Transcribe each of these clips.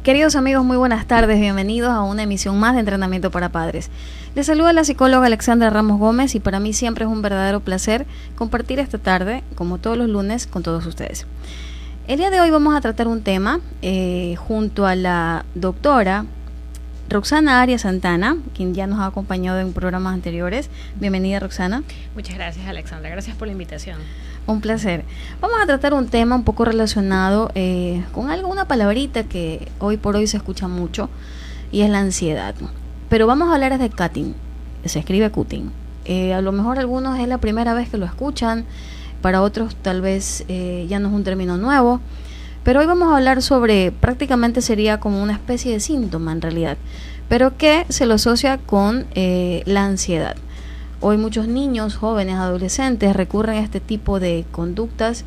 Queridos amigos, muy buenas tardes, bienvenidos a una emisión más de Entrenamiento para Padres. Les saluda la psicóloga Alexandra Ramos Gómez y para mí siempre es un verdadero placer compartir esta tarde, como todos los lunes, con todos ustedes. El día de hoy vamos a tratar un tema junto a la doctora Roxana Arias Santana, quien ya nos ha acompañado en programas anteriores. Bienvenida, Roxana. Muchas gracias, Alexandra. Gracias por la invitación. Un placer. Vamos a tratar un tema un poco relacionado con una palabrita que hoy por hoy se escucha mucho y es la ansiedad. Pero vamos a hablar de cutting. Se escribe cutting. A lo mejor algunos es la primera vez que lo escuchan, para otros tal vez ya no es un término nuevo. Pero hoy vamos a hablar sobre, prácticamente sería como una especie de síntoma en realidad, pero que se lo asocia con la ansiedad. Hoy muchos niños, jóvenes, adolescentes recurren a este tipo de conductas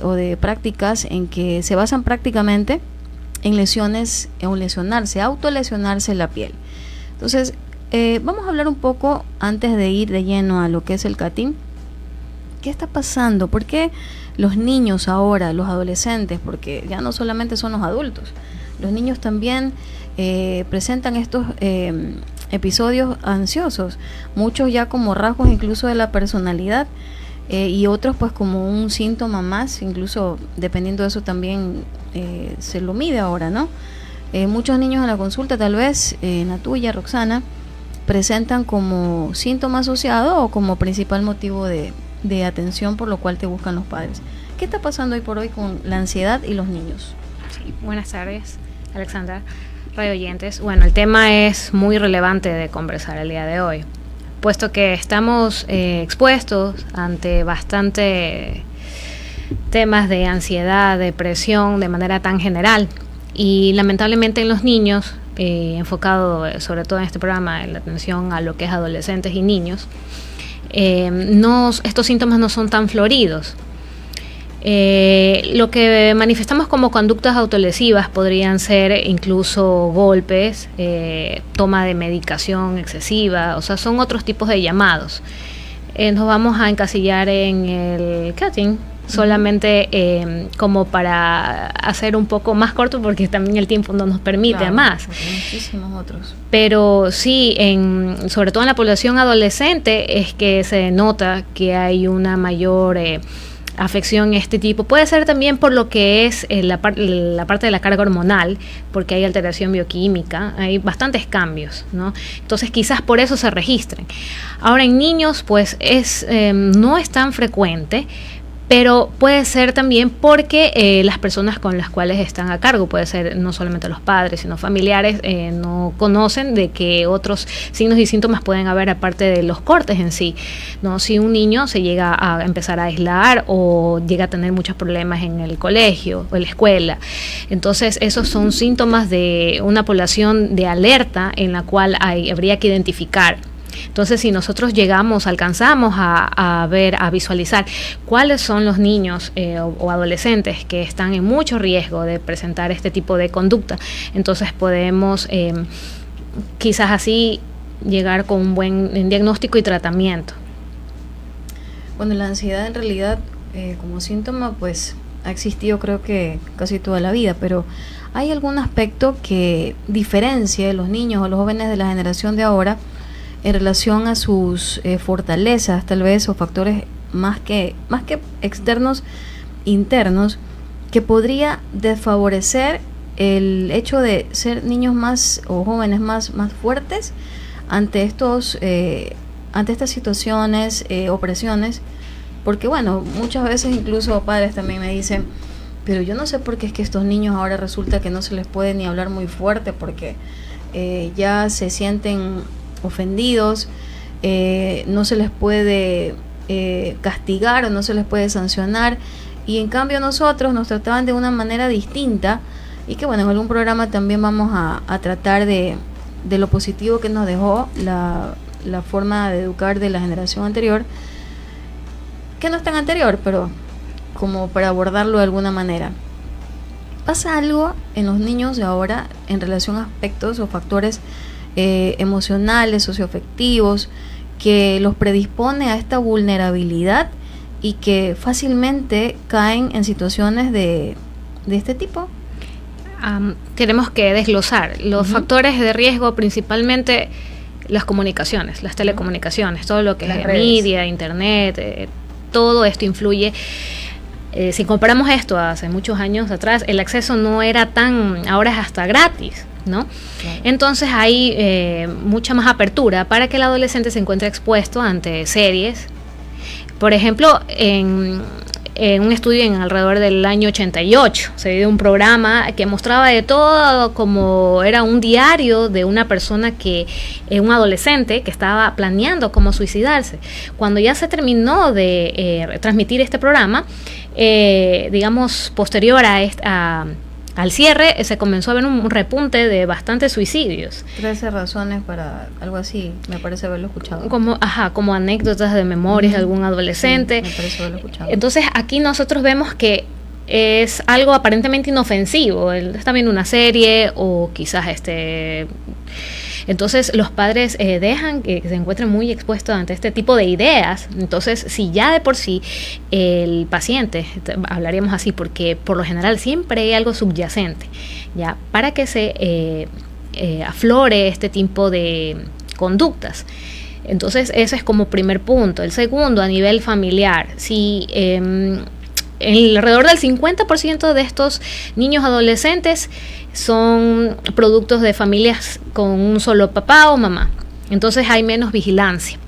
o de prácticas en que se basan prácticamente en lesiones, en lesionarse, autolesionarse la piel. Entonces, vamos a hablar un poco antes de ir de lleno a lo que es el cutting. ¿Qué está pasando? ¿Por qué los niños ahora, los adolescentes, porque ya no solamente son los adultos, los niños también presentan estos episodios ansiosos, muchos ya como rasgos incluso de la personalidad y otros pues como un síntoma más, incluso dependiendo de eso también se lo mide ahora, ¿no? Muchos niños en la consulta, tal vez en la tuya, Roxana, presentan como síntoma asociado o como principal motivo de atención por lo cual te buscan los padres. ¿Qué está pasando hoy por hoy con la ansiedad y los niños? Sí, buenas tardes, Alexandra, radio oyentes. Bueno, el tema es muy relevante de conversar el día de hoy, puesto que estamos expuestos ante bastante temas de ansiedad, depresión de manera tan general y lamentablemente en los niños, enfocado sobre todo en este programa en la atención a lo que es adolescentes y niños, estos síntomas no son tan floridos. Lo que manifestamos como conductas autolesivas podrían ser incluso golpes, toma de medicación excesiva, o sea, son otros tipos de llamados. Nos vamos a encasillar en el cutting, solamente como para hacer un poco más corto, porque también el tiempo no nos permite más. Muchísimos otros. Pero sí, sobre todo en la población adolescente, es que se nota que hay una mayor afección de este tipo. Puede ser también por lo que es la parte de la carga hormonal, porque hay alteración bioquímica, hay bastantes cambios, ¿no? Entonces quizás por eso se registren. Ahora en niños pues no es tan frecuente, pero puede ser también porque las personas con las cuales están a cargo, puede ser no solamente los padres, sino familiares, no conocen de que otros signos y síntomas pueden haber aparte de los cortes en sí, ¿no? Si un niño se llega a empezar a aislar o llega a tener muchos problemas en el colegio o en la escuela, entonces esos son síntomas de una población de alerta en la cual habría que identificar. Entonces, si nosotros alcanzamos a ver, a visualizar cuáles son los niños o adolescentes que están en mucho riesgo de presentar este tipo de conducta, entonces podemos quizás así llegar con un buen diagnóstico y tratamiento. Bueno, la ansiedad en realidad como síntoma pues ha existido creo que casi toda la vida, pero ¿hay algún aspecto que diferencie a los niños o los jóvenes de la generación de ahora en relación a sus fortalezas tal vez, o factores más que externos, internos, que podría desfavorecer el hecho de ser niños más o jóvenes más fuertes ante estas situaciones, opresiones? Porque bueno, muchas veces incluso padres también me dicen, pero yo no sé por qué es que estos niños ahora resulta que no se les puede ni hablar muy fuerte porque ya se sienten ofendidos, no se les puede castigar o no se les puede sancionar, y en cambio nosotros nos trataban de una manera distinta, y que bueno, en algún programa también vamos a tratar de lo positivo que nos dejó la forma de educar de la generación anterior, que no es tan anterior, pero como para abordarlo de alguna manera. Pasa algo en los niños de ahora en relación a aspectos o factores emocionales, socioafectivos, que los predispone a esta vulnerabilidad y que fácilmente caen en situaciones de este tipo. tenemos que desglosar los factores de riesgo, principalmente las comunicaciones, las telecomunicaciones, todo lo que las es redes, media, internet, todo esto influye. Si comparamos esto hace muchos años atrás, el acceso no era tan, ahora es hasta gratis, ¿no? Claro. Entonces hay mucha más apertura para que el adolescente se encuentre expuesto ante series. Por ejemplo, en un estudio en alrededor del año 88 se dio un programa que mostraba de todo, como era un diario de una persona un adolescente que estaba planeando cómo suicidarse. Cuando ya se terminó de transmitir este programa, digamos posterior al cierre, se comenzó a ver un repunte de bastantes suicidios. 13 razones para algo así, me parece haberlo escuchado. Como anécdotas de memorias de algún adolescente. Sí, me parece haberlo escuchado. Entonces aquí nosotros vemos que es algo aparentemente inofensivo. Él está viendo una serie o quizás Entonces los padres dejan que se encuentren muy expuestos ante este tipo de ideas. Entonces, si ya de por sí el paciente, hablaríamos así, porque por lo general siempre hay algo subyacente, ya para que se aflore este tipo de conductas. Entonces, ese es como primer punto. El segundo, a nivel familiar, si alrededor del 50% de estos niños adolescentes son productos de familias con un solo papá o mamá. Entonces hay menos vigilancia.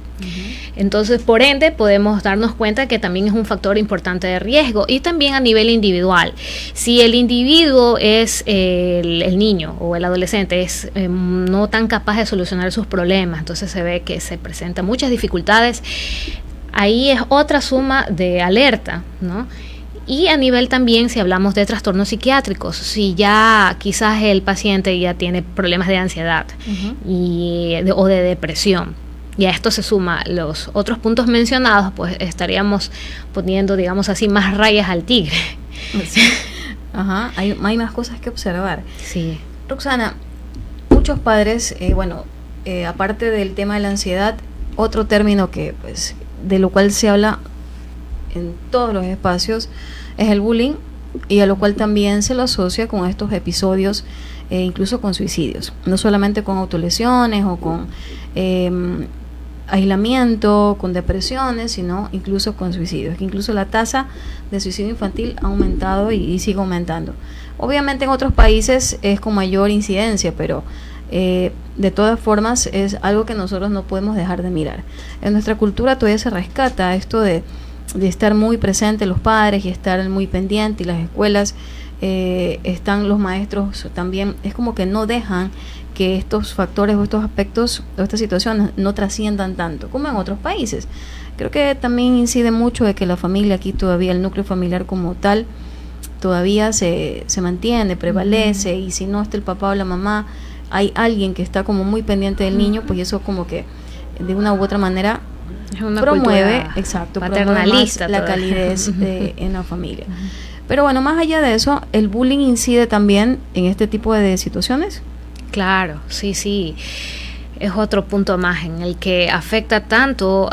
Entonces, por ende, podemos darnos cuenta que también es un factor importante de riesgo. Y también a nivel individual. Si el individuo es el niño o el adolescente es no tan capaz de solucionar sus problemas, entonces se ve que se presentan muchas dificultades. Ahí es otra suma de alerta, ¿no? Y a nivel también, si hablamos de trastornos psiquiátricos, si ya quizás el paciente ya tiene problemas de ansiedad o de depresión, y a esto se suma los otros puntos mencionados, pues estaríamos poniendo, digamos así, más rayas al tigre. Sí. Hay más cosas que observar. Sí. Roxana, muchos padres, aparte del tema de la ansiedad, otro término que, pues, de lo cual se habla en todos los espacios es el bullying, y a lo cual también se lo asocia con estos episodios, incluso con suicidios, no solamente con autolesiones o con aislamiento, con depresiones, sino incluso con suicidios, que incluso la tasa de suicidio infantil ha aumentado y sigue aumentando. Obviamente en otros países es con mayor incidencia, pero de todas formas es algo que nosotros no podemos dejar de mirar. En nuestra cultura todavía se rescata esto de estar muy presentes los padres y estar muy pendientes, y las escuelas están los maestros también, es como que no dejan que estos factores o estos aspectos o estas situaciones no trasciendan tanto como en otros países. Creo que también incide mucho de que la familia aquí todavía, el núcleo familiar como tal, todavía se mantiene, prevalece, y si no está el papá o la mamá, hay alguien que está como muy pendiente del niño, pues eso como que de una u otra manera es una promueve, paternalista, la calidez en la familia. Pero bueno, más allá de eso, ¿el bullying incide también en este tipo de situaciones? Claro, sí. Es otro punto más en el que afecta tanto,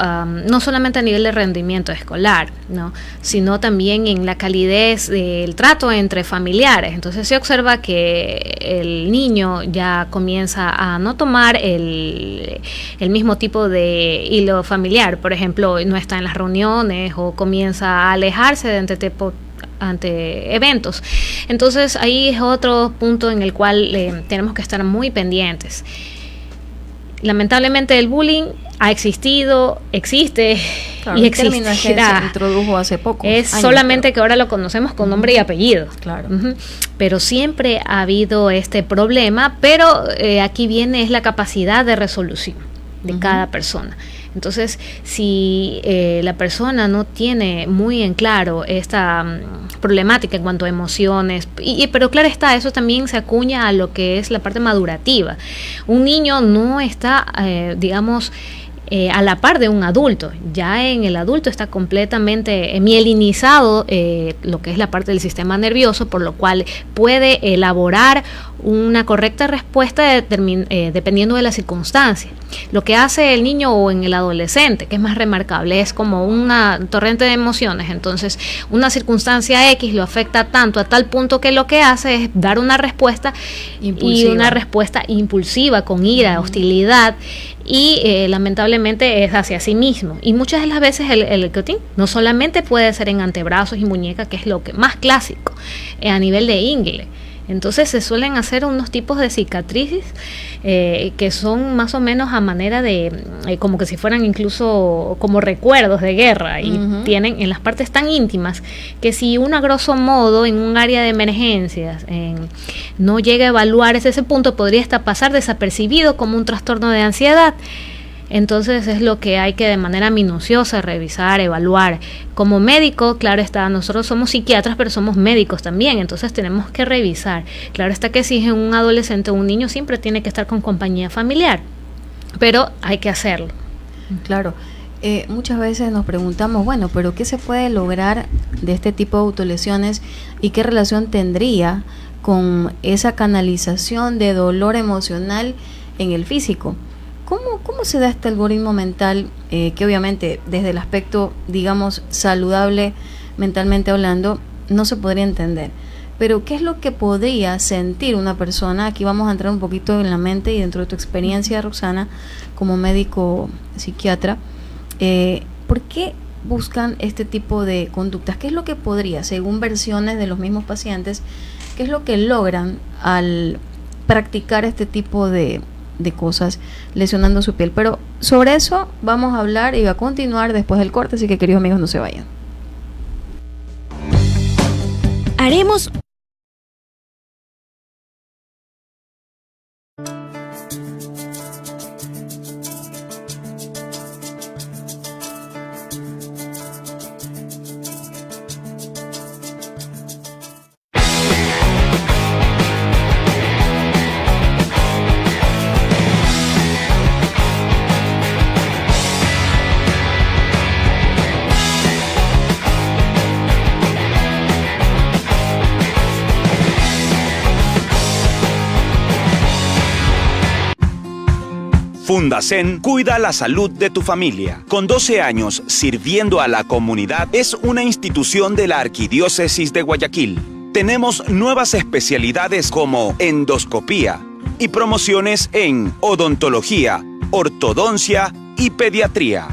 no solamente a nivel de rendimiento escolar, ¿no?, sino también en la calidez del trato entre familiares. Entonces se observa que el niño ya comienza a no tomar el mismo tipo de hilo familiar. Por ejemplo, no está en las reuniones o comienza a alejarse de ante eventos. Entonces ahí es otro punto en el cual tenemos que estar muy pendientes. Lamentablemente el bullying ha existido, existe, claro, y existirá. Se introdujo hace poco. Es solamente que ahora lo conocemos con nombre y apellido. Claro. Pero siempre ha habido este problema, pero aquí viene es la capacidad de resolución de cada persona. Entonces, si la persona no tiene muy en claro esta problemática en cuanto a emociones, pero claro está, eso también se acuña a lo que es la parte madurativa. Un niño no está, a la par de un adulto. Ya en el adulto está completamente mielinizado lo que es la parte del sistema nervioso, por lo cual puede elaborar una correcta respuesta dependiendo de la circunstancia. Lo que hace el niño o en el adolescente, que es más remarcable, es como una torrente de emociones. Entonces, una circunstancia X lo afecta tanto a tal punto que lo que hace es dar una respuesta impulsiva. Y una respuesta impulsiva, con ira, hostilidad, y lamentablemente es hacia sí mismo. Y muchas de las veces el cuting no solamente puede ser en antebrazos y muñeca, que es lo que más clásico a nivel de ingle. Entonces se suelen hacer unos tipos de cicatrices que son más o menos a manera de, como que si fueran incluso como recuerdos de guerra, y tienen en las partes tan íntimas que si uno a grosso modo en un área de emergencias no llega a evaluar ese punto, podría hasta pasar desapercibido como un trastorno de ansiedad. Entonces es lo que hay que de manera minuciosa revisar, evaluar. Como médico, claro está, nosotros somos psiquiatras, pero somos médicos también, entonces tenemos que revisar. Claro está que si es un adolescente o un niño, siempre tiene que estar con compañía familiar, pero hay que hacerlo. Claro, muchas veces nos preguntamos, bueno, pero ¿qué se puede lograr de este tipo de autolesiones y qué relación tendría con esa canalización de dolor emocional en el físico? ¿Cómo se da este algoritmo mental que obviamente desde el aspecto, digamos, saludable, mentalmente hablando, no se podría entender? Pero ¿qué es lo que podría sentir una persona? Aquí vamos a entrar un poquito en la mente y dentro de tu experiencia, Roxana, como médico psiquiatra, ¿por qué buscan este tipo de conductas? ¿Qué es lo que podría, según versiones de los mismos pacientes, qué es lo que logran al practicar este tipo de cosas lesionando su piel? Pero sobre eso vamos a hablar y va a continuar después del corte, así que queridos amigos, no se vayan. Haremos Fundacen cuida la salud de tu familia. Con 12 años sirviendo a la comunidad, es una institución de la Arquidiócesis de Guayaquil. Tenemos nuevas especialidades como endoscopía y promociones en odontología, ortodoncia y pediatría.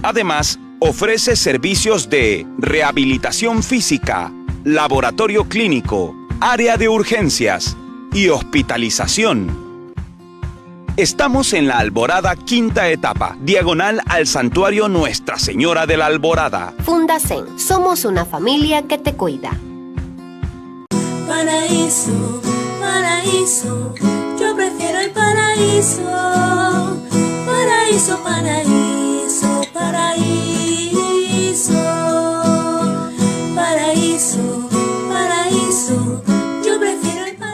Además, ofrece servicios de rehabilitación física, laboratorio clínico, área de urgencias y hospitalización. Estamos en la Alborada, quinta etapa, diagonal al Santuario Nuestra Señora de la Alborada. Fundacen, somos una familia que te cuida. Paraíso, paraíso, yo prefiero el paraíso. Paraíso, paraíso, paraíso. Paraíso, paraíso, yo prefiero el paraíso.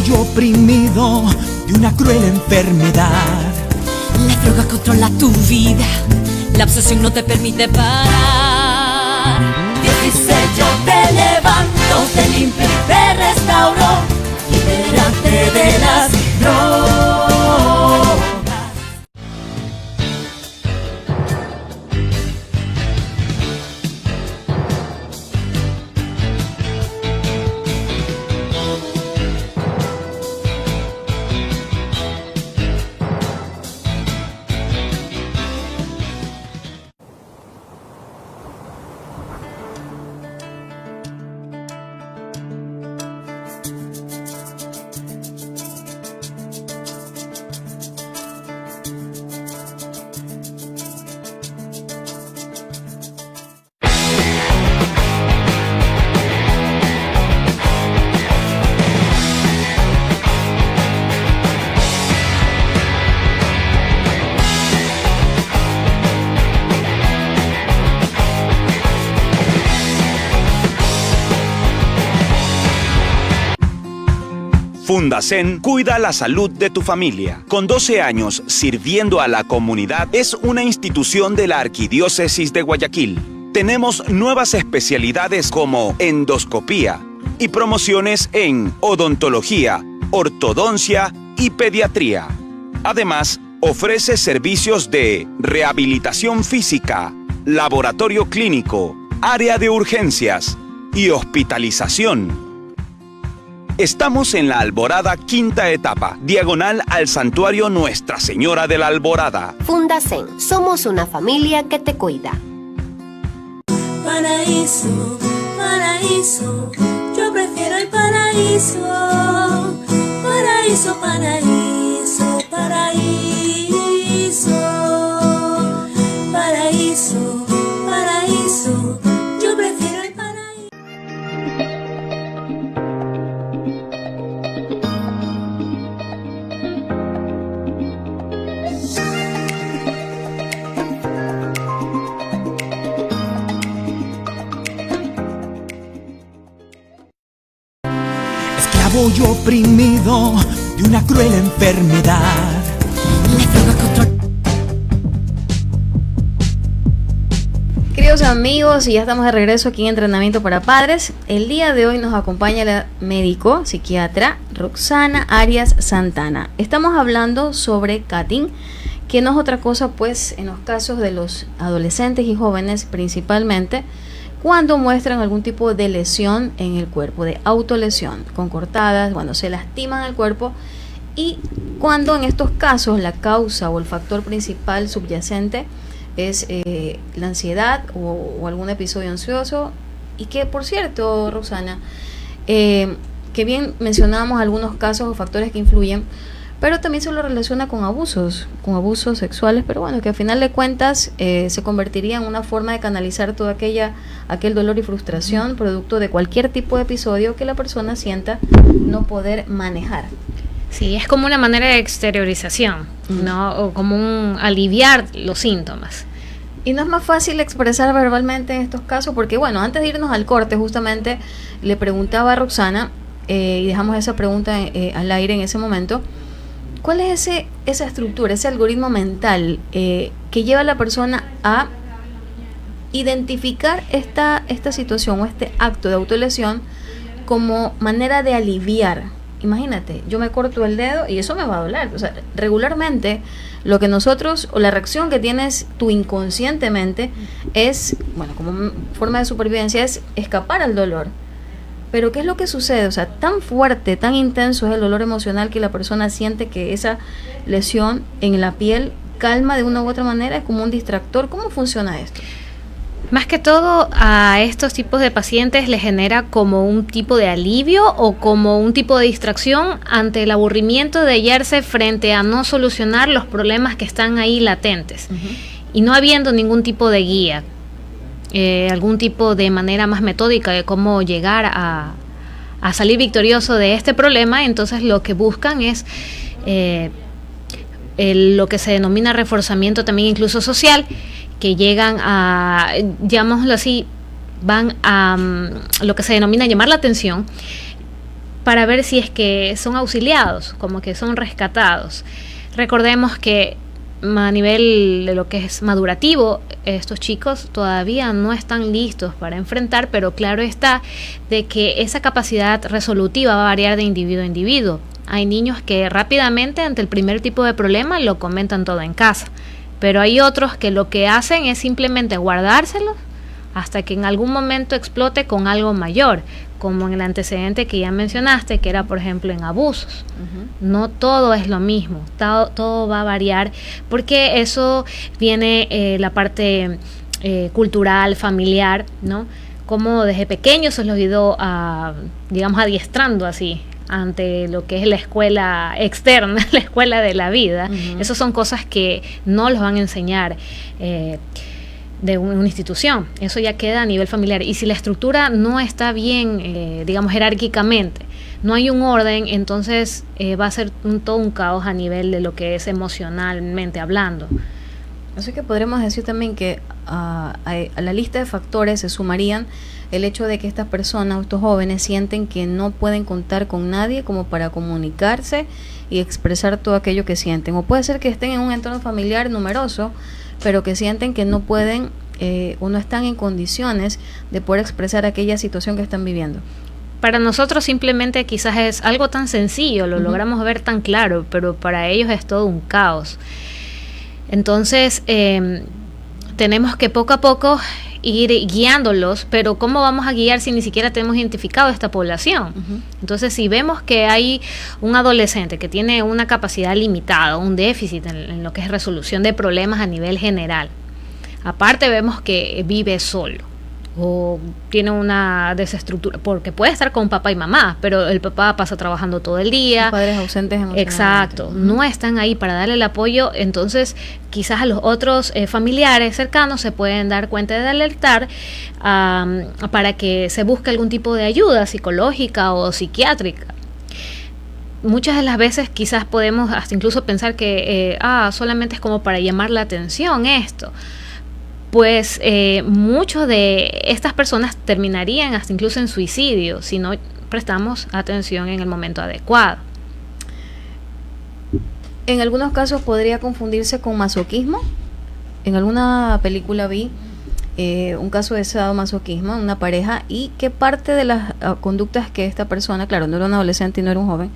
Y oprimido de una cruel enfermedad. La droga controla tu vida, la obsesión no te permite parar. Dice yo te levanto, te limpio y te restauro, libérate de las drogas. Fundacen cuida la salud de tu familia. Con 12 años sirviendo a la comunidad, es una institución de la Arquidiócesis de Guayaquil. Tenemos nuevas especialidades como endoscopía y promociones en odontología, ortodoncia y pediatría. Además, ofrece servicios de rehabilitación física, laboratorio clínico, área de urgencias y hospitalización. Estamos en la Alborada, quinta etapa, diagonal al Santuario Nuestra Señora de la Alborada. Fundacen, somos una familia que te cuida. Paraíso, paraíso, yo prefiero el paraíso. Paraíso, paraíso, paraíso. Paraíso, paraíso, yo prefiero el paraíso. Esclavo y oprimido de una cruel enfermedad. Queridos amigos, y ya estamos de regreso aquí en Entrenamiento para Padres. El día de hoy nos acompaña la médico psiquiatra Roxana Arias Santana. Estamos hablando sobre cutting, que no es otra cosa pues en los casos de los adolescentes y jóvenes principalmente, cuando muestran algún tipo de lesión en el cuerpo, de autolesión, con cortadas, cuando se lastiman el cuerpo, y cuando en estos casos la causa o el factor principal subyacente es la ansiedad o algún episodio ansioso. Y que, por cierto, Roxana, que bien mencionábamos algunos casos o factores que influyen, pero también se lo relaciona con abusos sexuales, pero bueno, que al final de cuentas se convertiría en una forma de canalizar todo aquel dolor y frustración producto de cualquier tipo de episodio que la persona sienta no poder manejar. Sí, es como una manera de exteriorización, ¿no? O como un aliviar los síntomas. Y no es más fácil expresar verbalmente en estos casos, porque bueno, antes de irnos al corte, justamente le preguntaba a Roxana, y dejamos esa pregunta al aire en ese momento, ¿cuál es esa estructura, ese algoritmo mental que lleva a la persona a identificar esta situación o este acto de autolesión como manera de aliviar? Imagínate, yo me corto el dedo y eso me va a doler. O sea, regularmente lo que nosotros, o la reacción que tienes tú inconscientemente es, bueno, como forma de supervivencia, es escapar al dolor. Pero ¿qué es lo que sucede? O sea, tan fuerte, tan intenso es el dolor emocional que la persona siente que esa lesión en la piel calma de una u otra manera, es como un distractor. ¿Cómo funciona esto? Más que todo, a estos tipos de pacientes les genera como un tipo de alivio o como un tipo de distracción ante el aburrimiento de hallarse frente a no solucionar los problemas que están ahí latentes, y no habiendo ningún tipo de guía, algún tipo de manera más metódica de cómo llegar a salir victorioso de este problema. Entonces lo que buscan es lo que se denomina reforzamiento también incluso social, que llegan a, llamémoslo así, van a lo que se denomina llamar la atención para ver si es que son auxiliados, como que son rescatados. Recordemos que a nivel de lo que es madurativo, estos chicos todavía no están listos para enfrentar, pero claro está de que esa capacidad resolutiva va a variar de individuo a individuo. Hay niños que rápidamente ante el primer tipo de problema lo comentan todo en casa, pero hay otros que lo que hacen es simplemente guardárselos hasta que en algún momento explote con algo mayor, como en el antecedente que ya mencionaste, que era por ejemplo en abusos. No todo es lo mismo, todo va a variar, porque eso viene la parte cultural, familiar, ¿no? Como desde pequeños se los ha ido digamos, adiestrando así ante lo que es la escuela externa, la escuela de la vida. Esas son cosas que no los van a enseñar de una institución. Eso ya queda a nivel familiar. Y si la estructura no está bien, digamos, jerárquicamente, no hay un orden, entonces va a ser todo un caos a nivel de lo que es emocionalmente hablando. Así que podremos decir también que a la lista de factores se sumarían el hecho de que estas personas, estos jóvenes, sienten que no pueden contar con nadie como para comunicarse y expresar todo aquello que sienten. O puede ser que estén en un entorno familiar numeroso, pero que sienten que no pueden o no están en condiciones de poder expresar aquella situación que están viviendo. Para nosotros simplemente quizás es algo tan sencillo, lo logramos ver tan claro, pero para ellos es todo un caos. Entonces, tenemos que poco a poco ir guiándolos, pero ¿cómo vamos a guiar si ni siquiera tenemos identificado esta población? Entonces, si vemos que hay un adolescente que tiene una capacidad limitada, un déficit en lo que es resolución de problemas a nivel general, aparte vemos que vive solo, o tiene una desestructura, porque puede estar con papá y mamá, pero el papá pasa trabajando todo el día. Los padres ausentes emocionalmente. Exacto, no están ahí para darle el apoyo, entonces quizás a los otros familiares cercanos se pueden dar cuenta de alertar para que se busque algún tipo de ayuda psicológica o psiquiátrica. Muchas de las veces quizás podemos hasta incluso pensar que solamente es como para llamar la atención esto. Pues muchos de estas personas terminarían hasta incluso en suicidio si no prestamos atención en el momento adecuado. En algunos casos podría confundirse con masoquismo. En alguna película vi un caso de sadomasoquismo en una pareja, y que parte de las conductas que esta persona, claro, no era un adolescente y no era un joven,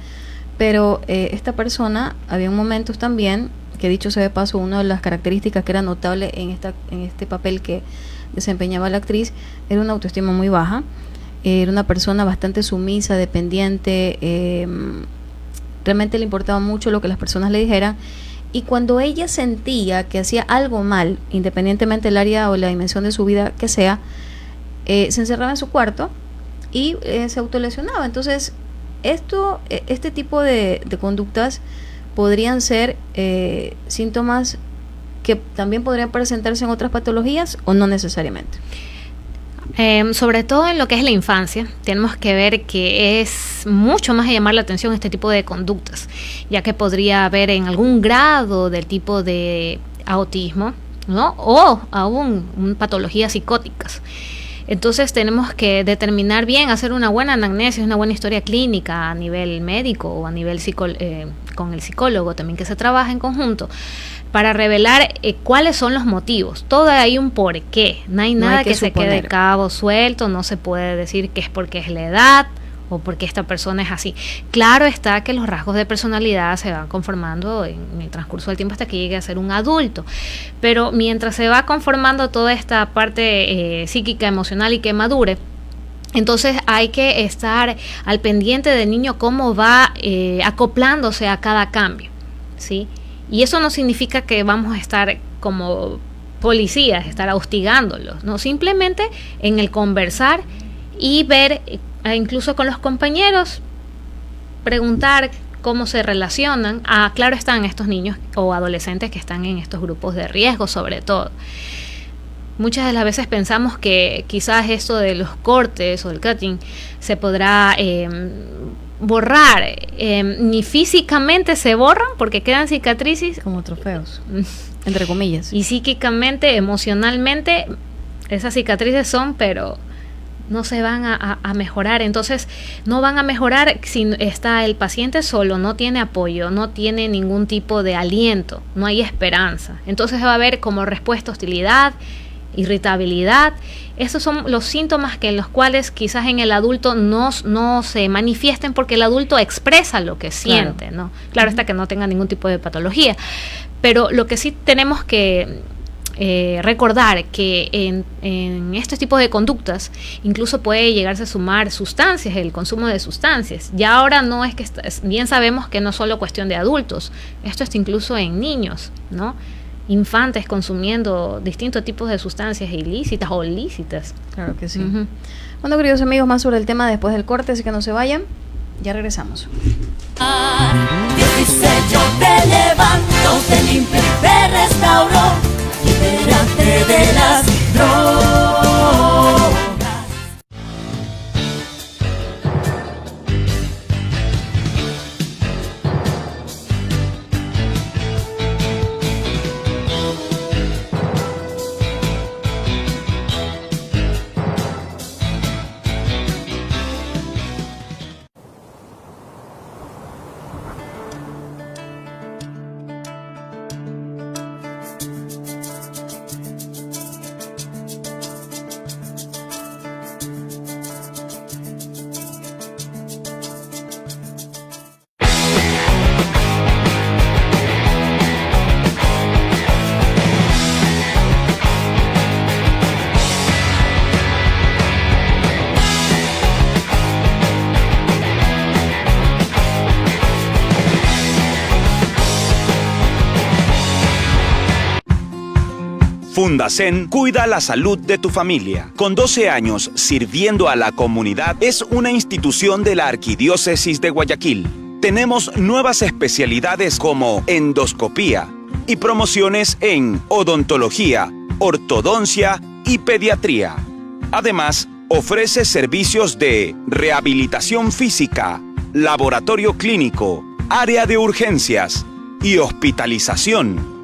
pero esta persona, había momentos también, que dicho sea de paso, una de las características que era notable en este papel que desempeñaba la actriz, era una autoestima muy baja, era una persona bastante sumisa, dependiente, realmente le importaba mucho lo que las personas le dijeran, y cuando ella sentía que hacía algo mal, independientemente del área o la dimensión de su vida que sea, se encerraba en su cuarto y se autolesionaba. Entonces, este tipo de conductas podrían ser síntomas que también podrían presentarse en otras patologías, o no necesariamente. Sobre todo en lo que es la infancia, tenemos que ver que es mucho más de llamar la atención este tipo de conductas, ya que podría haber en algún grado del tipo de autismo, ¿no? O aún patologías psicóticas. Entonces tenemos que determinar bien, hacer una buena anamnesis, una buena historia clínica a nivel médico o a nivel con el psicólogo también, que se trabaja en conjunto, para revelar cuáles son los motivos. Todo hay un porqué, no hay nada que se quede cabo suelto, no se puede decir que es porque es la edad o porque esta persona es así. Claro está que los rasgos de personalidad se van conformando en el transcurso del tiempo hasta que llegue a ser un adulto, pero mientras se va conformando toda esta parte psíquica, emocional, y que madure, entonces hay que estar al pendiente del niño, cómo va acoplándose a cada cambio, ¿sí? Y eso no significa que vamos a estar como policías, estar hostigándolos, no, simplemente en el conversar y ver, incluso con los compañeros, preguntar cómo se relacionan. Claro están estos niños o adolescentes que están en estos grupos de riesgo, sobre todo. Muchas de las veces pensamos que quizás esto de los cortes o del cutting se podrá borrar, ni físicamente se borran porque quedan cicatrices como trofeos, entre comillas, y psíquicamente, emocionalmente, esas cicatrices son, pero no se van a mejorar. Entonces no van a mejorar si está el paciente solo, no tiene apoyo, no tiene ningún tipo de aliento, no hay esperanza. Entonces va a haber como respuesta hostilidad, irritabilidad. Esos son los síntomas que en los cuales quizás en el adulto no se manifiesten, porque el adulto expresa lo que siente, claro, ¿no? Claro está que no tenga ningún tipo de patología, pero lo que sí tenemos que recordar que en estos tipos de conductas incluso puede llegarse a sumar sustancias, el consumo de sustancias. Ya ahora no es que bien sabemos que no es solo cuestión de adultos, esto está incluso en niños, ¿no? Infantes consumiendo distintos tipos de sustancias ilícitas o lícitas. Claro que sí. Bueno, queridos amigos, más sobre el tema después del corte, así que no se vayan, ya regresamos. Dice: yo te levanto, te limpio y te restauro, libérate de las drogas. Fundacen cuida la salud de tu familia. Con 12 años sirviendo a la comunidad, es una institución de la Arquidiócesis de Guayaquil. Tenemos nuevas especialidades como endoscopía y promociones en odontología, ortodoncia y pediatría. Además, ofrece servicios de rehabilitación física, laboratorio clínico, área de urgencias y hospitalización.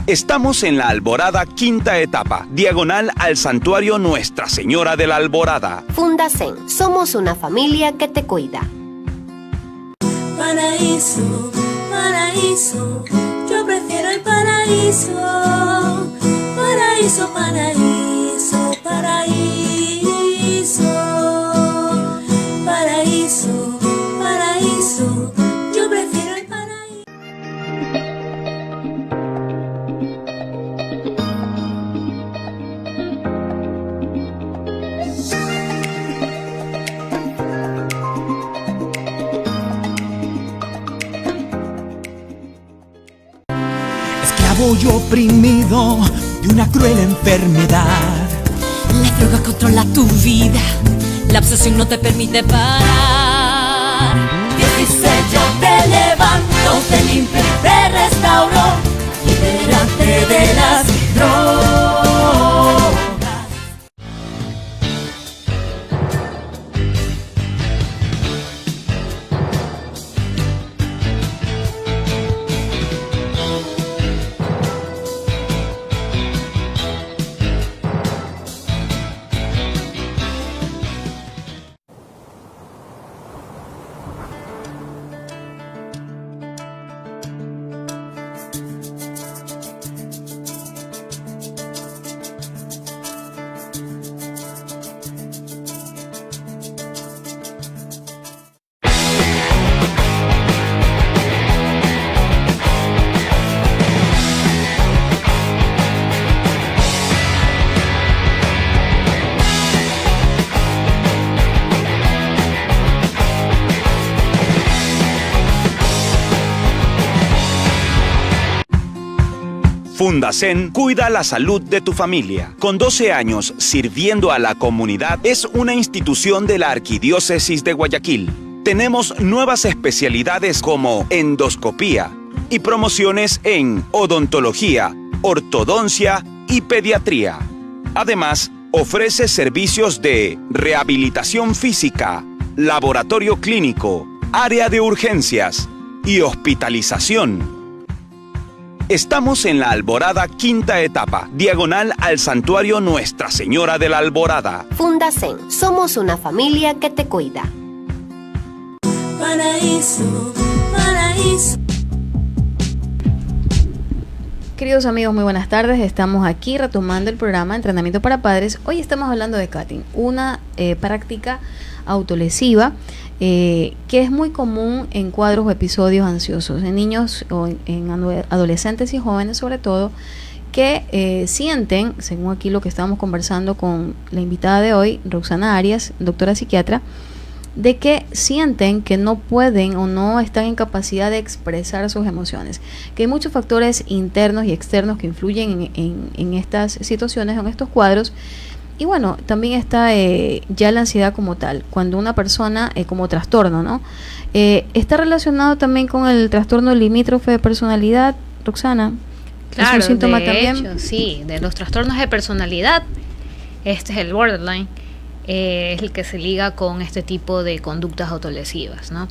Estamos en la Alborada, quinta etapa, diagonal al Santuario Nuestra Señora de la Alborada. Fundacen, somos una familia que te cuida. Paraíso, paraíso, yo prefiero el paraíso. Paraíso, paraíso, paraíso. Paraíso, paraíso, yo prefiero el paraíso. Esclavo y oprimido de una cruel enfermedad. La droga controla tu vida, la obsesión no te permite parar. Dice yo te levanto, te limpio y te restauro, libérate de las drogas. Fundacen cuida la salud de tu familia. Con 12 años sirviendo a la comunidad, es una institución de la Arquidiócesis de Guayaquil. Tenemos nuevas especialidades como endoscopía y promociones en odontología, ortodoncia y pediatría. Además, ofrece servicios de rehabilitación física, laboratorio clínico, área de urgencias y hospitalización. Estamos en la Alborada, quinta etapa, diagonal al Santuario Nuestra Señora de la Alborada. Fundacen, somos una familia que te cuida. Paraíso, paraíso. Queridos amigos, muy buenas tardes. Estamos aquí retomando el programa Entrenamiento para Padres. Hoy estamos hablando de cutting, una práctica autolesiva que es muy común en cuadros o episodios ansiosos, en niños o en adolescentes y jóvenes sobre todo, que sienten, según aquí lo que estábamos conversando con la invitada de hoy, Roxana Arias, doctora psiquiatra, de que sienten que no pueden o no están en capacidad de expresar sus emociones, que hay muchos factores internos y externos que influyen en estas situaciones, en estos cuadros. Y bueno, también está ya la ansiedad como tal, cuando una persona como trastorno, ¿no? ¿Está relacionado también con el trastorno limítrofe de personalidad, Roxana? Claro, ¿es un síntoma de también? hecho, sí, de los trastornos de personalidad, este es el borderline, es el que se liga con este tipo de conductas autolesivas, ¿no?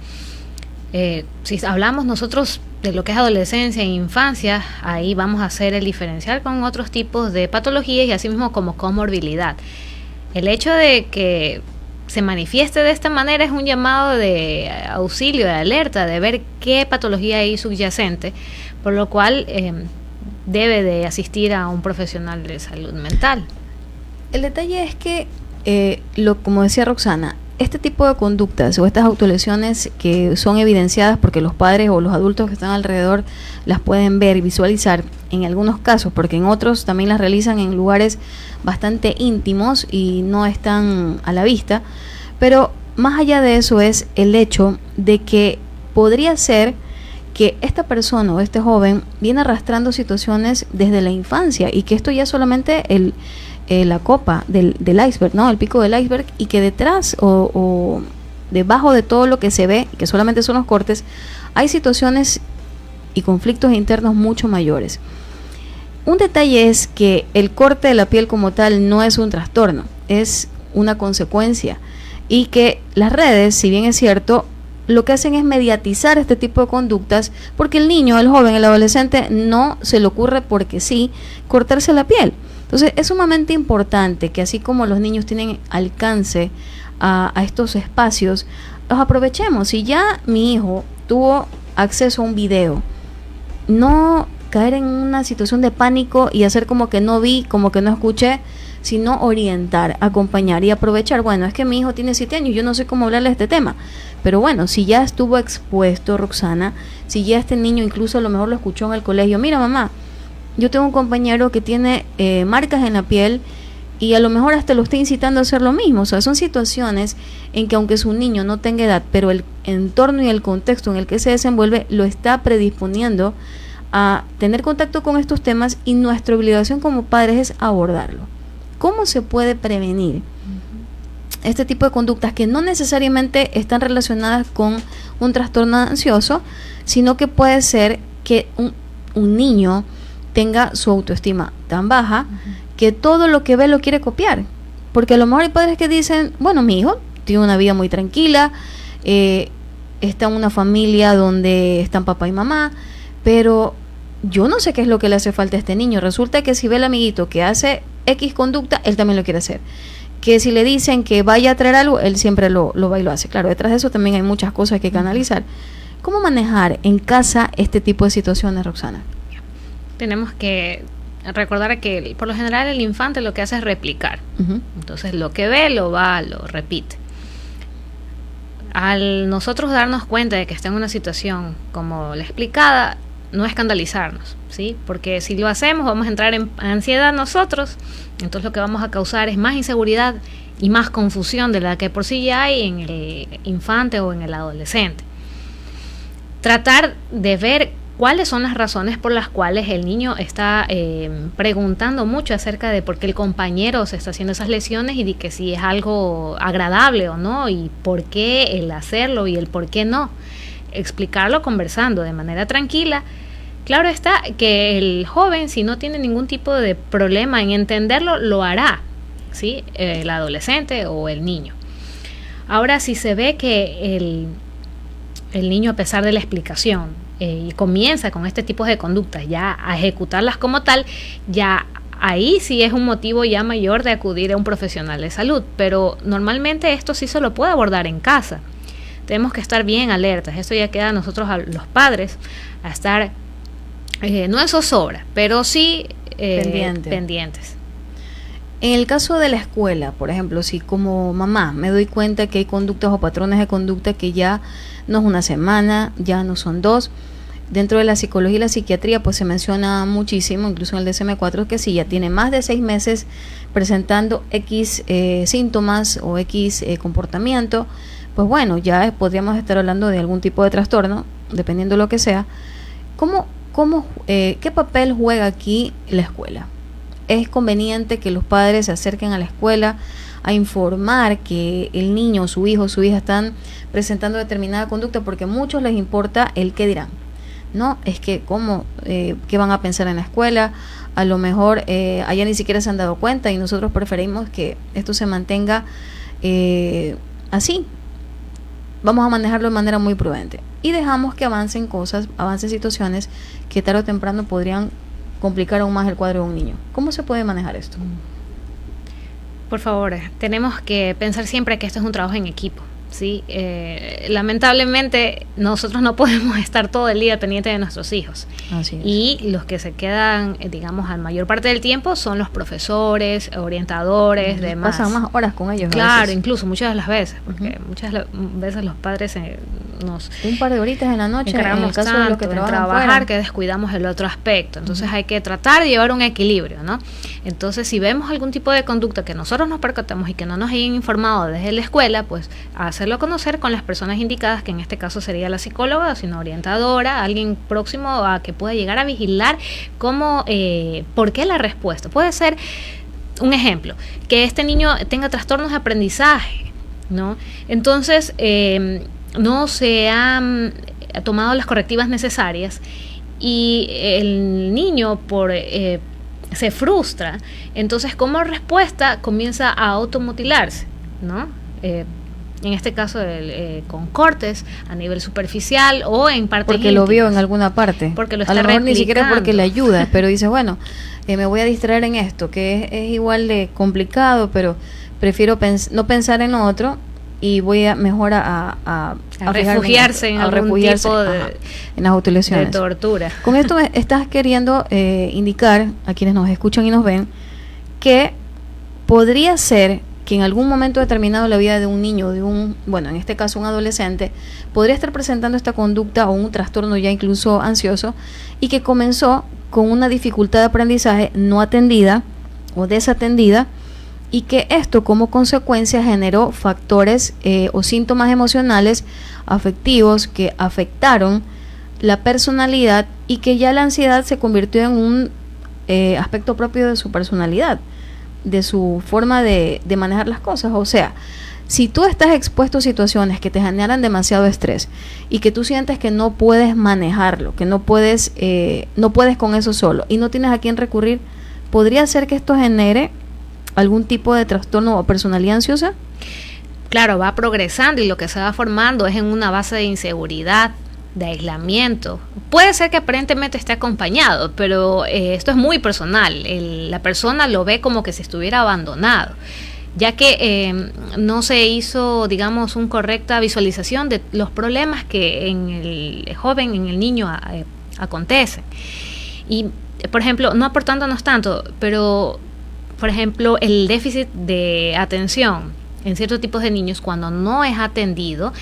Si hablamos nosotros de lo que es adolescencia e infancia, ahí vamos a hacer el diferencial con otros tipos de patologías y así mismo como comorbilidad. El hecho de que se manifieste de esta manera es un llamado de auxilio, de alerta, de ver qué patología hay subyacente, por lo cual debe de asistir a un profesional de salud mental. El detalle es que, como decía Roxana, este tipo de conductas o estas autolesiones que son evidenciadas porque los padres o los adultos que están alrededor las pueden ver y visualizar en algunos casos, porque en otros también las realizan en lugares bastante íntimos y no están a la vista, pero más allá de eso es el hecho de que podría ser que esta persona o este joven viene arrastrando situaciones desde la infancia y que esto ya es solamente la copa del iceberg, ¿no? El pico del iceberg, y que detrás o debajo de todo lo que se ve, que solamente son los cortes, hay situaciones y conflictos internos mucho mayores. Un detalle es que el corte de la piel como tal no es un trastorno, es una consecuencia, y que las redes, si bien es cierto, lo que hacen es mediatizar este tipo de conductas, porque el niño, el joven, el adolescente no se le ocurre porque sí cortarse la piel. Entonces es sumamente importante que así como los niños tienen alcance a estos espacios, los aprovechemos. Si ya mi hijo tuvo acceso a un video, no caer en una situación de pánico y hacer como que no vi, como que no escuché, sino orientar, acompañar y aprovechar. Bueno, es que mi hijo tiene 7 años, yo no sé cómo hablarle de este tema, pero bueno, si ya estuvo expuesto, Roxana, si ya este niño incluso a lo mejor lo escuchó en el colegio, mira mamá, yo tengo un compañero que tiene marcas en la piel y a lo mejor hasta lo está incitando a hacer lo mismo. O sea, son situaciones en que aunque su niño no tenga edad, pero el entorno y el contexto en el que se desenvuelve lo está predisponiendo a tener contacto con estos temas, y nuestra obligación como padres es abordarlo. ¿Cómo se puede prevenir este tipo de conductas que no necesariamente están relacionadas con un trastorno ansioso, sino que puede ser que un niño tenga su autoestima tan baja que todo lo que ve lo quiere copiar? Porque a lo mejor hay padres que dicen, bueno, mi hijo tiene una vida muy tranquila, está en una familia donde están papá y mamá, pero yo no sé qué es lo que le hace falta a este niño. Resulta que si ve al amiguito que hace X conducta, él también lo quiere hacer. Que si le dicen que vaya a traer algo, él siempre lo va y lo hace. Claro, detrás de eso también hay muchas cosas que hay que analizar. ¿Cómo manejar en casa este tipo de situaciones, Roxana? Tenemos que recordar que por lo general el infante lo que hace es replicar. Entonces lo que ve lo repite. Al nosotros darnos cuenta de que está en una situación como la explicada, no escandalizarnos, ¿sí? Porque si lo hacemos vamos a entrar en ansiedad nosotros, entonces lo que vamos a causar es más inseguridad y más confusión de la que por sí ya hay en el infante o en el adolescente. Tratar de ver cuáles son las razones por las cuales el niño está preguntando mucho acerca de por qué el compañero se está haciendo esas lesiones y de que si es algo agradable o no, y por qué el hacerlo y el por qué no. Explicarlo conversando de manera tranquila. Claro está que el joven, si no tiene ningún tipo de problema en entenderlo, lo hará, ¿sí? El adolescente o el niño. Ahora, si se ve que el niño, a pesar de la explicación, y comienza con este tipo de conductas ya a ejecutarlas como tal, ya ahí sí es un motivo ya mayor de acudir a un profesional de salud. Pero normalmente esto sí se lo puede abordar en casa. Tenemos que estar bien alertas. Esto ya queda a nosotros, a los padres, a estar no en zozobra, pero sí pendientes. En el caso de la escuela, por ejemplo, si como mamá me doy cuenta que hay conductas o patrones de conducta que ya no es una semana, ya no son 2, dentro de la psicología y la psiquiatría pues se menciona muchísimo, incluso en el DSM-4, que si ya tiene más de 6 meses presentando X síntomas o X comportamiento, pues bueno, ya podríamos estar hablando de algún tipo de trastorno, dependiendo de lo que sea. ¿Qué papel juega aquí la escuela? Es conveniente que los padres se acerquen a la escuela a informar que el niño, su hijo, su hija están presentando determinada conducta, porque a muchos les importa el qué dirán. No, es que qué van a pensar en la escuela, a lo mejor allá ni siquiera se han dado cuenta, y nosotros preferimos que esto se mantenga así. Vamos a manejarlo de manera muy prudente y dejamos que avancen situaciones que tarde o temprano podrían complicar aún más el cuadro de un niño. ¿Cómo se puede manejar esto? Por favor, tenemos que pensar siempre que esto es un trabajo en equipo, ¿sí? Lamentablemente nosotros no podemos estar todo el día pendientes de nuestros hijos. Así es. Y los que se quedan, digamos, a mayor parte del tiempo son los profesores, orientadores, demás. Pasan más horas con ellos. Claro, incluso muchas de las veces, porque muchas veces los padres nos un par de horitas en la noche, en el caso de los que trabajan trabajar fuera, que descuidamos el otro aspecto. Entonces hay que tratar de llevar un equilibrio, ¿no? Entonces, si vemos algún tipo de conducta que nosotros nos percatamos y que no nos hayan informado desde la escuela, pues hacerlo conocer con las personas indicadas, que en este caso sería la psicóloga, sino orientadora, alguien próximo a que pueda llegar a vigilar cómo, por qué la respuesta. Puede ser un ejemplo, que este niño tenga trastornos de aprendizaje, ¿no? Entonces, no se han tomado las correctivas necesarias y el niño se frustra, entonces como respuesta comienza a automutilarse, ¿no? En este caso con cortes a nivel superficial o en parte porque íntima, lo vio en alguna parte, porque lo está a lo mejor ni siquiera replicando. porque le ayuda, pero dice, bueno, me voy a distraer en esto, que es igual de complicado, pero prefiero no pensar en lo otro y voy a mejor a refugiarse en algún tipo de, en las utilizaciones de tortura. Con esto me estás queriendo indicar a quienes nos escuchan y nos ven que podría ser que en algún momento determinado de la vida de un niño, bueno, en este caso un adolescente, podría estar presentando esta conducta o un trastorno ya incluso ansioso, y que comenzó con una dificultad de aprendizaje no atendida o desatendida, y que esto como consecuencia generó factores o síntomas emocionales, afectivos, que afectaron la personalidad y que ya la ansiedad se convirtió en un aspecto propio de su personalidad, de su forma de manejar las cosas. O sea, si tú estás expuesto a situaciones que te generan demasiado estrés y que tú sientes que no puedes manejarlo, que no puedes con eso solo y no tienes a quién recurrir, ¿podría ser que esto genere algún tipo de trastorno o personalidad ansiosa? Claro, va progresando y lo que se va formando es en una base de inseguridad, de aislamiento. Puede ser que aparentemente esté acompañado, pero esto es muy personal. La persona lo ve como que si estuviera abandonado, ya que no se hizo, digamos, una correcta visualización de los problemas que en el joven, en el niño acontecen. Y, por ejemplo, no aportándonos tanto, pero por ejemplo, el déficit de atención en ciertos tipos de niños, cuando no es atendido,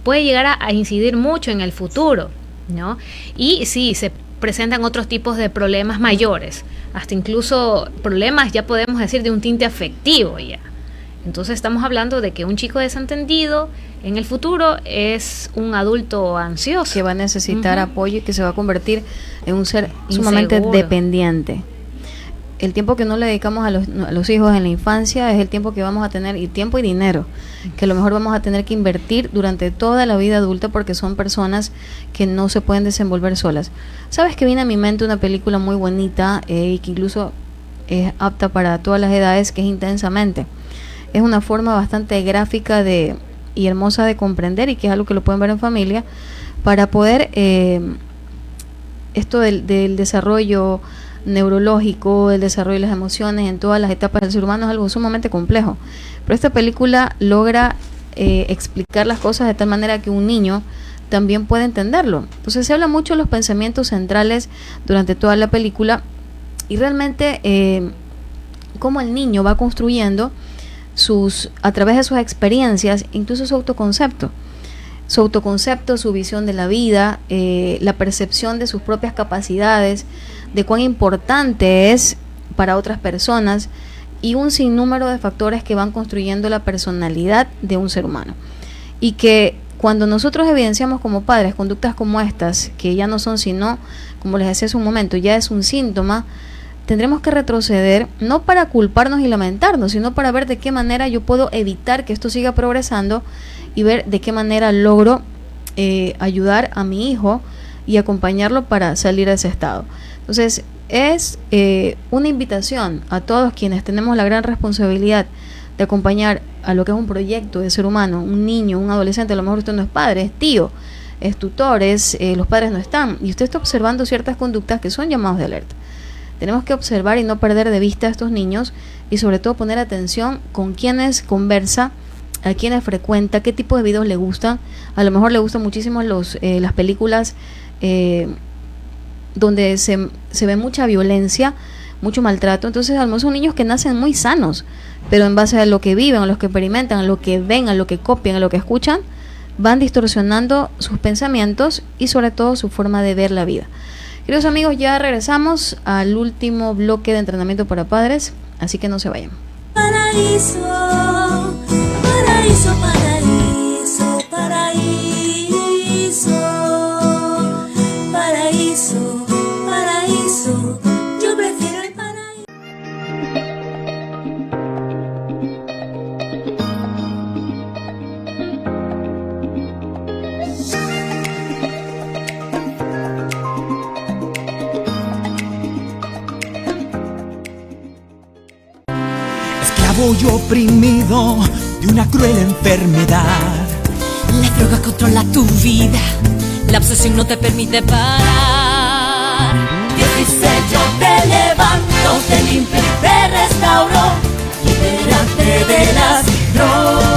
puede llegar a incidir mucho en el futuro, ¿no? Y sí, se presentan otros tipos de problemas mayores, hasta incluso problemas, ya podemos decir, de un tinte afectivo ya. Entonces estamos hablando de que un chico desentendido en el futuro es un adulto ansioso, que va a necesitar apoyo y que se va a convertir en un ser sumamente dependiente. El tiempo que no le dedicamos a los hijos en la infancia es el tiempo que vamos a tener, y tiempo y dinero, que a lo mejor vamos a tener que invertir durante toda la vida adulta, porque son personas que no se pueden desenvolver solas. ¿Sabes que viene a mi mente una película muy bonita y que incluso es apta para todas las edades, que es Intensamente? Es una forma bastante gráfica y hermosa de comprender, y que es algo que lo pueden ver en familia, para poder esto del desarrollo neurológico, el desarrollo de las emociones en todas las etapas del ser humano es algo sumamente complejo, pero esta película logra explicar las cosas de tal manera que un niño también puede entenderlo. Entonces se habla mucho de los pensamientos centrales durante toda la película, y realmente cómo el niño va construyendo a través de sus experiencias, incluso su autoconcepto, su visión de la vida, la percepción de sus propias capacidades, de cuán importante es para otras personas, y un sinnúmero de factores que van construyendo la personalidad de un ser humano. Y que cuando nosotros evidenciamos como padres conductas como estas, que ya no son sino, como les decía hace un momento, ya es un síntoma, tendremos que retroceder, no para culparnos y lamentarnos, sino para ver de qué manera yo puedo evitar que esto siga progresando, y ver de qué manera logro ayudar a mi hijo y acompañarlo para salir de ese estado. Entonces es una invitación a todos quienes tenemos la gran responsabilidad de acompañar a lo que es un proyecto de ser humano, un niño, un adolescente. A lo mejor usted no es padre, es tío, es tutor, los padres no están, y usted está observando ciertas conductas que son llamados de alerta. Tenemos que observar y no perder de vista a estos niños, y sobre todo poner atención con quienes conversa, a quienes frecuenta, qué tipo de videos le gustan. A lo mejor le gustan muchísimo las películas donde se ve mucha violencia, mucho maltrato. Entonces a lo mejor son niños que nacen muy sanos, pero en base a lo que viven, a lo que experimentan, a lo que ven, a lo que copian, a lo que escuchan, van distorsionando sus pensamientos y sobre todo su forma de ver la vida. Queridos amigos, ya regresamos al último bloque de entrenamiento para padres, así que no se vayan. Paraíso, paraíso, paraíso, paraíso, paraíso, paraíso, yo prefiero el paraíso. Esclavo y oprimido de una cruel enfermedad. La droga controla tu vida, la obsesión no te permite parar. Dios dice yo te levanto, te limpio y te restauro, libérate de las drogas.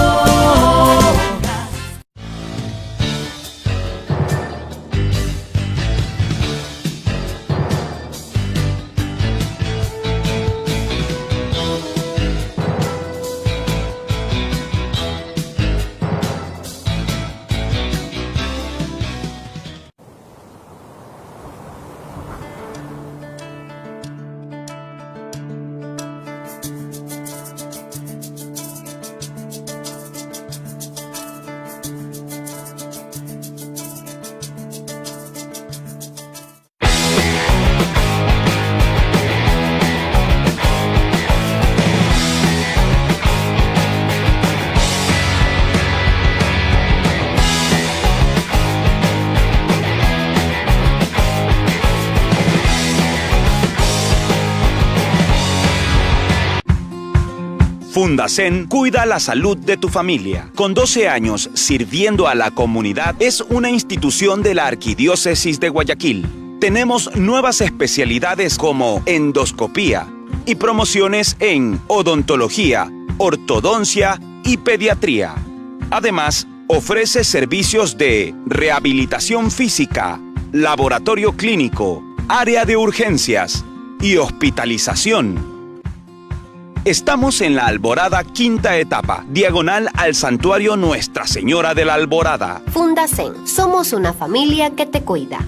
Fundacen cuida la salud de tu familia. Con 12 años sirviendo a la comunidad, es una institución de la Arquidiócesis de Guayaquil. Tenemos nuevas especialidades como endoscopía y promociones en odontología, ortodoncia y pediatría. Además, ofrece servicios de rehabilitación física, laboratorio clínico, área de urgencias y hospitalización. Estamos en la Alborada, quinta etapa, diagonal al Santuario Nuestra Señora de la Alborada. Fundacen, somos una familia que te cuida.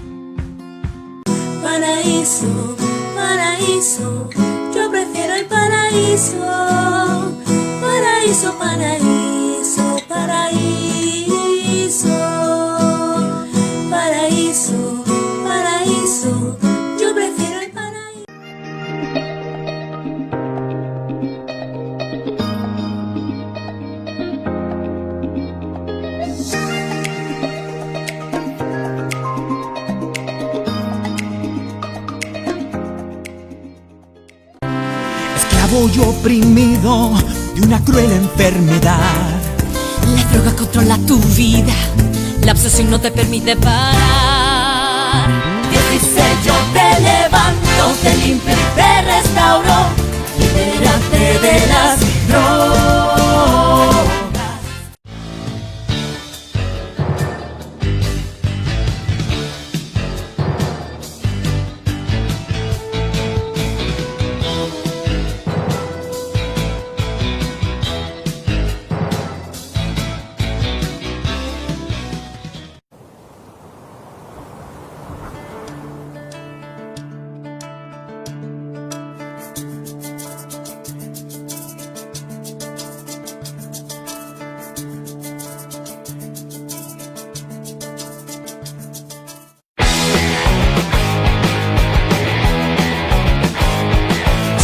Paraíso, paraíso, yo prefiero el paraíso. Paraíso, paraíso, paraíso, paraíso, paraíso, yo prefiero el paraíso. Esclavo y oprimido de una cruel enfermedad. La droga controla tu vida, la obsesión no te permite parar. Dios dice yo te levanto, te limpio y te restauro, libérate de las drogas.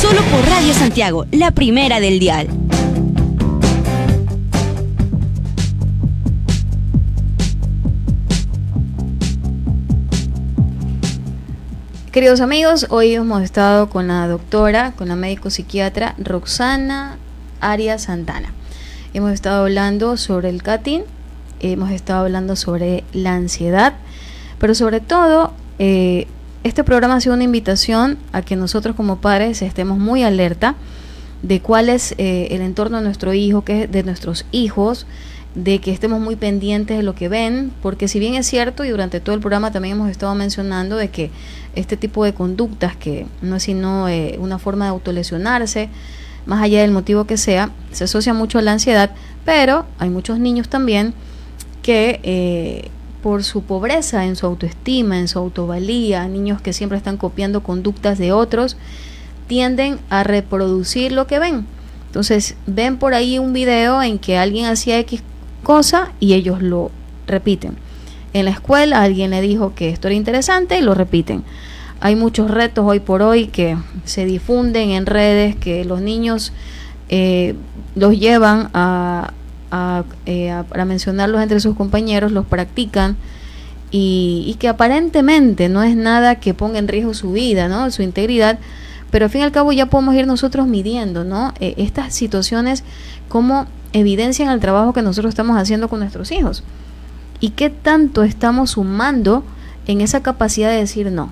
Solo por Radio Santiago, la primera del dial. Queridos amigos, hoy hemos estado con la doctora, con la médico psiquiatra Roxana Arias Santana. Hemos estado hablando sobre el cutting, hemos estado hablando sobre la ansiedad, pero sobre todo este programa ha sido una invitación a que nosotros como padres estemos muy alerta de cuál es el entorno de nuestro hijo, de nuestros hijos, de que estemos muy pendientes de lo que ven, porque si bien es cierto, y durante todo el programa también hemos estado mencionando de que este tipo de conductas, que no es sino una forma de autolesionarse, más allá del motivo que sea, se asocia mucho a la ansiedad, pero hay muchos niños también que por su pobreza en su autoestima, en su autovalía, niños que siempre están copiando conductas de otros, tienden a reproducir lo que ven. Entonces ven por ahí un video en que alguien hacía X cosa y ellos lo repiten. En la escuela alguien le dijo que esto era interesante y lo repiten. Hay muchos retos hoy por hoy que se difunden en redes, que los niños los llevan para mencionarlos entre sus compañeros, los practican y que aparentemente no es nada que ponga en riesgo su vida, ¿no? Su integridad, pero al fin y al cabo ya podemos ir nosotros midiendo, ¿no? Estas situaciones como evidencian el trabajo que nosotros estamos haciendo con nuestros hijos y qué tanto estamos sumando en esa capacidad de decir no,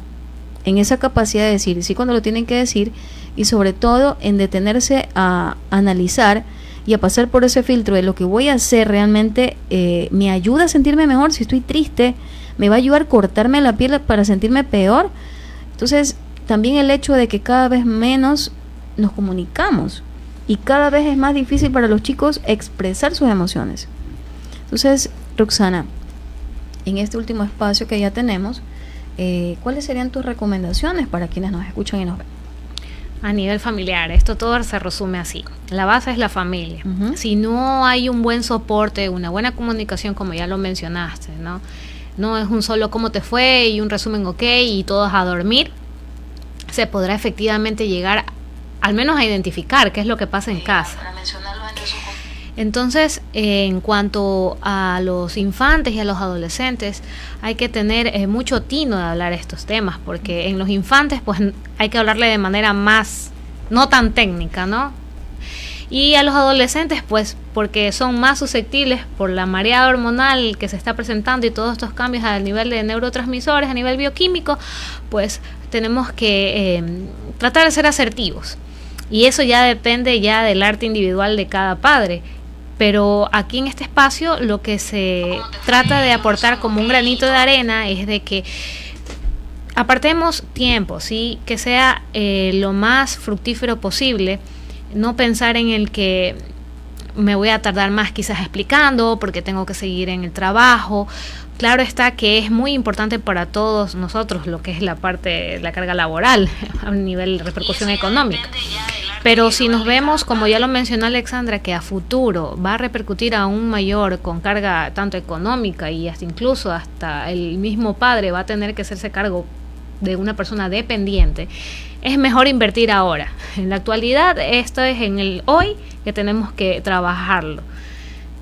en esa capacidad de decir sí cuando lo tienen que decir, y sobre todo en detenerse a analizar y a pasar por ese filtro de lo que voy a hacer realmente me ayuda a sentirme mejor. Si estoy triste, me va a ayudar a cortarme la piel para sentirme peor. Entonces también el hecho de que cada vez menos nos comunicamos y cada vez es más difícil para los chicos expresar sus emociones. Entonces, Roxana, en este último espacio que ya tenemos, ¿cuáles serían tus recomendaciones para quienes nos escuchan y nos ven? A nivel familiar, esto todo se resume así. La base es la familia. Si no hay un buen soporte, una buena comunicación, como ya lo mencionaste, ¿no? No es un solo cómo te fue y un resumen ok y todos a dormir, se podrá efectivamente llegar al menos a identificar qué es lo que pasa en casa. Entonces, en cuanto a los infantes y a los adolescentes, hay que tener mucho tino de hablar estos temas, porque en los infantes pues hay que hablarle de manera más, no tan técnica, ¿no? Y a los adolescentes pues porque son más susceptibles por la mareada hormonal que se está presentando y todos estos cambios a nivel de neurotransmisores, a nivel bioquímico, pues tenemos que tratar de ser asertivos. Y eso ya depende ya del arte individual de cada padre. Pero aquí en este espacio lo que se trata de aportar como un granito de arena es de que apartemos tiempo, ¿sí? Que sea lo más fructífero posible, no pensar en el que me voy a tardar más quizás explicando porque tengo que seguir en el trabajo. Claro está que es muy importante para todos nosotros lo que es la parte, la carga laboral a nivel de repercusión económica. Pero si nos vemos, como ya lo mencionó Alexandra, que a futuro va a repercutir aún mayor con carga tanto económica y hasta incluso hasta el mismo padre va a tener que hacerse cargo de una persona dependiente, es mejor invertir ahora. En la actualidad, esto es en el hoy que tenemos que trabajarlo.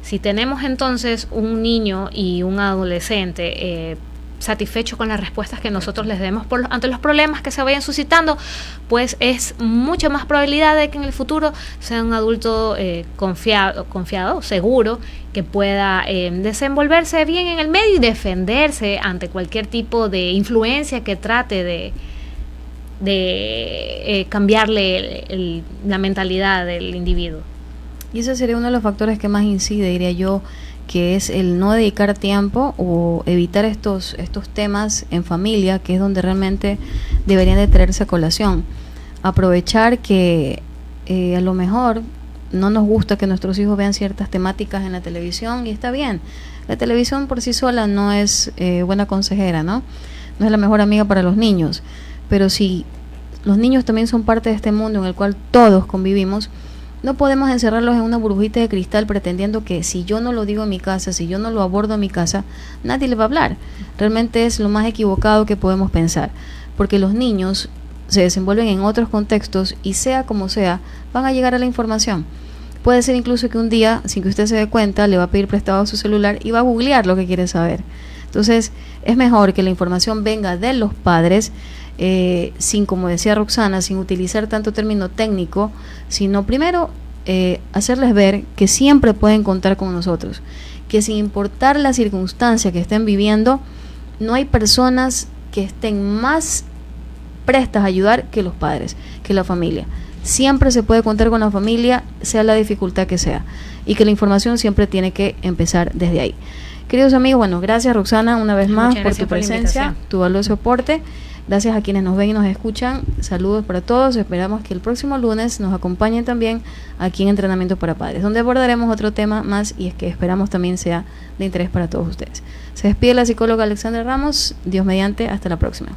Si tenemos entonces un niño y un adolescente satisfecho con las respuestas que nosotros les demos ante los problemas que se vayan suscitando, pues es mucha más probabilidad de que en el futuro sea un adulto confiado, seguro, que pueda desenvolverse bien en el medio y defenderse ante cualquier tipo de influencia que trate de cambiarle la mentalidad del individuo. Y ese sería uno de los factores que más incide, diría yo, que es el no dedicar tiempo o evitar estos temas en familia, que es donde realmente deberían de traerse a colación. Aprovechar que a lo mejor no nos gusta que nuestros hijos vean ciertas temáticas en la televisión, y está bien. La televisión por sí sola no es buena consejera, ¿no? No es la mejor amiga para los niños, pero si los niños también son parte de este mundo en el cual todos convivimos, no podemos encerrarlos en una burbujita de cristal pretendiendo que si yo no lo digo en mi casa, si yo no lo abordo en mi casa, nadie le va a hablar. Realmente es lo más equivocado que podemos pensar, porque los niños se desenvuelven en otros contextos y sea como sea, van a llegar a la información. Puede ser incluso que un día, sin que usted se dé cuenta, le va a pedir prestado su celular y va a googlear lo que quiere saber. Entonces, es mejor que la información venga de los padres, sin, como decía Roxana, sin utilizar tanto término técnico, sino primero hacerles ver que siempre pueden contar con nosotros, que sin importar la circunstancia que estén viviendo, no hay personas que estén más prestas a ayudar que los padres, que la familia. Siempre se puede contar con la familia, sea la dificultad que sea, y que la información siempre tiene que empezar desde ahí. Queridos amigos, bueno, gracias Roxana una vez más por tu presencia, tu valioso aporte. Gracias a quienes nos ven y nos escuchan. Saludos para todos. Esperamos que el próximo lunes nos acompañen también aquí en Entrenamiento para Padres, donde abordaremos otro tema más y es que esperamos también sea de interés para todos ustedes. Se despide la psicóloga Alexandra Ramos. Dios mediante. Hasta la próxima.